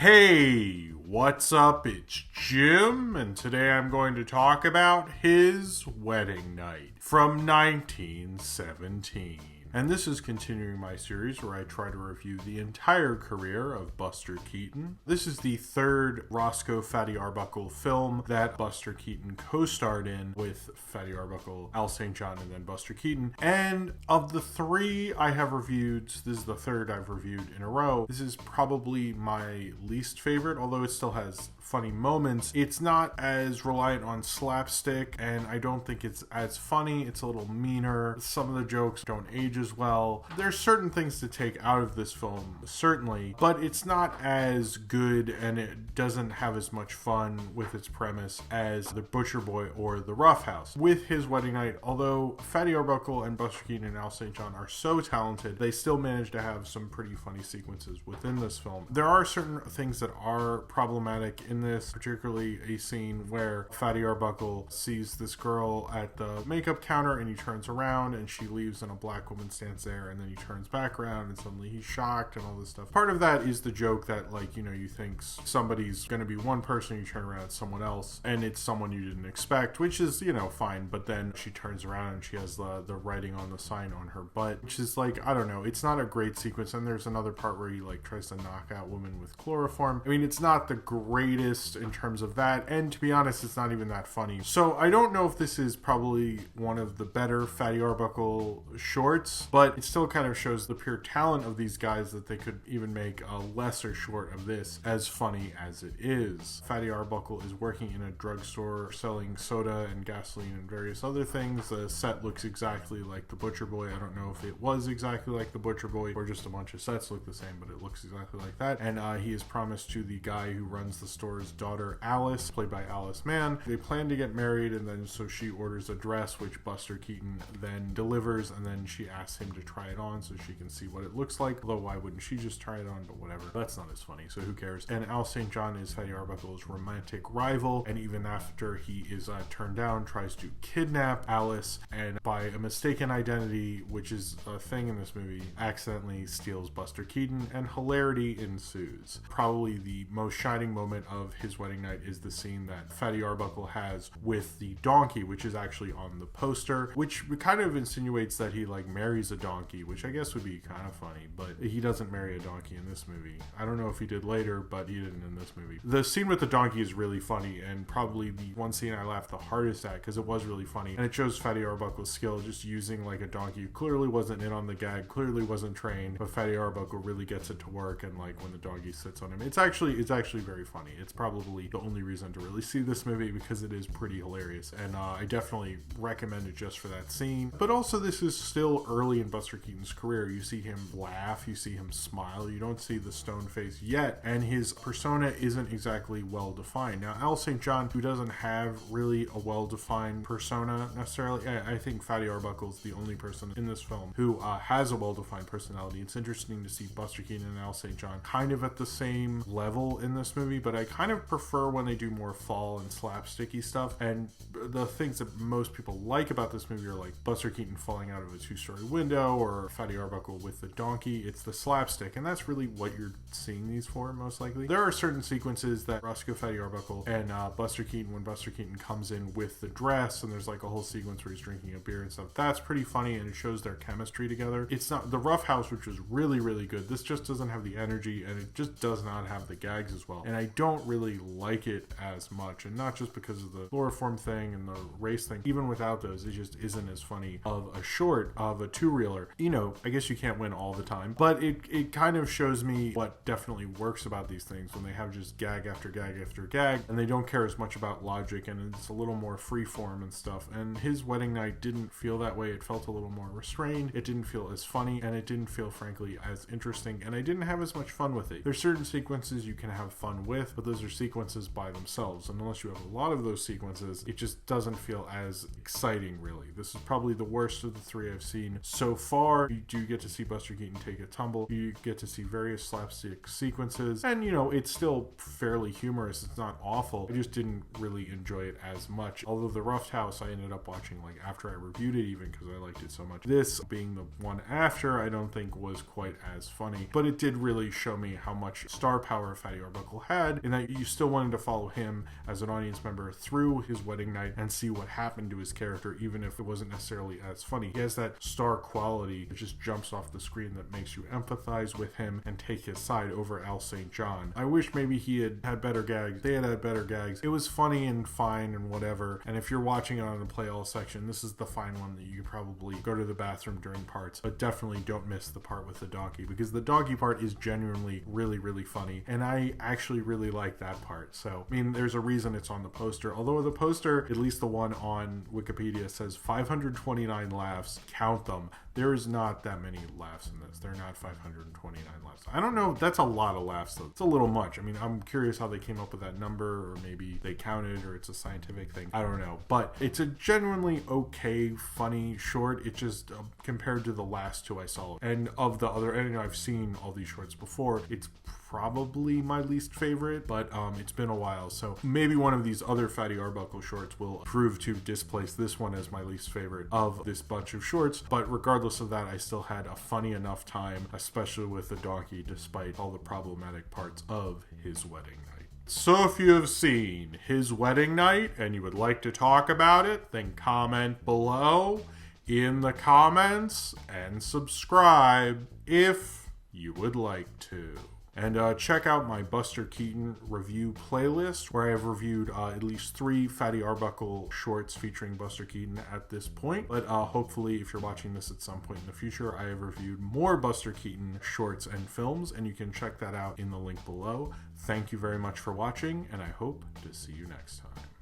Hey, what's up? It's Jim, and today I'm going to talk about His Wedding Night from 1917. And this is continuing my series where I try to review the entire career of Buster Keaton. This is the third Roscoe Fatty Arbuckle film that Buster Keaton co-starred in with Fatty Arbuckle, Al St. John, and then Buster Keaton. And of the three I have reviewed, this is the third I've reviewed in a row, this is probably my least favorite, although it still has funny moments. It's not as reliant on slapstick, and I don't think it's as funny. It's a little meaner. Some of the jokes don't age as well. There's certain things to take out of this film, certainly, but it's not as good, and it doesn't have as much fun with its premise as The Butcher Boy or The Rough House. With His Wedding Night, although Fatty Arbuckle and Buster Keaton and Al St. John are so talented, they still manage to have some pretty funny sequences within this film. There are certain things that are problematic in this, particularly a scene where Fatty Arbuckle sees this girl at the makeup counter and he turns around and she leaves and a black woman stands there, and then he turns back around and suddenly he's shocked and all this stuff. Part of that is the joke that, like, you think somebody's going to be one person, you turn around, it's someone else, and it's someone you didn't expect, which is, fine, but then she turns around and she has the writing on the sign on her butt, which is like, I don't know, it's not a great sequence. And there's another part where he tries to knock out women with chloroform. I mean, it's not the greatest in terms of that, and to be honest, it's not even that funny. So I don't know if this is probably one of the better Fatty Arbuckle shorts, but it still kind of shows the pure talent of these guys that they could even make a lesser short of this as funny as it is. Fatty Arbuckle is working in a drugstore selling soda and gasoline and various other things. The set looks exactly like The Butcher Boy. I don't know if it was exactly like The Butcher Boy or just a bunch of sets look the same, but it looks exactly like that. And he is promised to the guy who runs the store's daughter, Alice, played by Alice Mann. They plan to get married, and then so she orders a dress, which Buster Keaton then delivers, and then she asks him to try it on so she can see what it looks like. Although why wouldn't she just try it on? But whatever. That's not as funny, so who cares? And Al St. John is Fatty Arbuckle's romantic rival, and even after he is turned down, tries to kidnap Alice, and by a mistaken identity, which is a thing in this movie, accidentally steals Buster Keaton, and hilarity ensues. Probably the most shining moment of His Wedding Night is the scene that Fatty Arbuckle has with the donkey, which is actually on the poster, which kind of insinuates that he marries a donkey, which I guess would be kind of funny, but he doesn't marry a donkey in this movie. I don't know if he did later, but he didn't in this movie. The scene with the donkey is really funny, and probably the one scene I laughed the hardest at, because it was really funny, and it shows Fatty Arbuckle's skill just using a donkey who clearly wasn't in on the gag, clearly wasn't trained, but Fatty Arbuckle really gets it to work, and when the donkey sits on him, it's actually very funny. It's probably the only reason to really see this movie, because it is pretty hilarious, and I definitely recommend it just for that scene. But also, this is still early in Buster Keaton's career. You see him laugh, you see him smile, you don't see the stone face yet, and his persona isn't exactly well defined. Now, Al St. John, who doesn't have really a well-defined persona necessarily, I think Fatty Arbuckle is the only person in this film who has a well-defined personality. It's interesting to see Buster Keaton and Al St. John kind of at the same level in this movie, but I kind of prefer when they do more fall and slapsticky stuff. And the things that most people like about this movie are Buster Keaton falling out of a two-story window, or Fatty Arbuckle with the donkey. It's the slapstick, and that's really what you're seeing these for, most likely. There are certain sequences that Roscoe Fatty Arbuckle and Buster Keaton, when Buster Keaton comes in with the dress, and there's a whole sequence where he's drinking a beer and stuff, that's pretty funny, and it shows their chemistry together. It's not The Rough House, which was really, really good. This just doesn't have the energy, and it just does not have the gags as well, and I don't really like it as much, and not just because of the chloroform thing and the race thing. Even without those, it just isn't as funny of a short, of a two-reeler. I guess you can't win all the time, but it kind of shows me what definitely works about these things, when they have just gag after gag after gag, and they don't care as much about logic, and it's a little more freeform and stuff. And His Wedding Night didn't feel that way. It felt a little more restrained. It didn't feel as funny, and it didn't feel, frankly, as interesting, and I didn't have as much fun with it. There's certain sequences you can have fun with, but those are sequences by themselves, and unless you have a lot of those sequences, it just doesn't feel as exciting, really. This is probably the worst of the three I've seen So far, you do get to see Buster Keaton take a tumble. You get to see various slapstick sequences, and it's still fairly humorous. It's not awful. I just didn't really enjoy it as much. Although the Rough House I ended up watching like after I reviewed it, even because I liked it so much. This being the one after, I don't think was quite as funny, but it did really show me how much star power Fatty Arbuckle had, in that you still wanted to follow him as an audience member through his wedding night and see what happened to his character, even if it wasn't necessarily as funny. He has that star quality that just jumps off the screen that makes you empathize with him and take his side over Al St. John. I wish maybe he had better gags. They had better gags. It was funny and fine and whatever, and if you're watching it on the play all section, this is the fine one that you could probably go to the bathroom during parts, but definitely don't miss the part with the donkey, because the donkey part is genuinely really, really funny, and I actually really like that part. So, I mean, there's a reason it's on the poster, although the poster, at least the one on Wikipedia, says 529 laughs, count them. There is not that many laughs in this. There are not 529 laughs. I don't know. That's a lot of laughs, though. It's a little much. I mean, I'm curious how they came up with that number, or maybe they counted, or it's a scientific thing. I don't know. But it's a genuinely okay, funny short. It just, compared to the last two I saw, and of the other, and I've seen all these shorts before, it's probably my least favorite, but it's been a while, so maybe one of these other Fatty Arbuckle shorts will prove to displace this one as my least favorite of this bunch of shorts. But regardless of that, I still had a funny enough time, especially with the donkey, despite all the problematic parts of his wedding night. So if you have seen his wedding night and you would like to talk about it, then comment below in the comments and subscribe if you would like to. And check out my Buster Keaton review playlist, where I have reviewed at least 3 Fatty Arbuckle shorts featuring Buster Keaton at this point. But hopefully, if you're watching this at some point in the future, I have reviewed more Buster Keaton shorts and films, and you can check that out in the link below. Thank you very much for watching, and I hope to see you next time.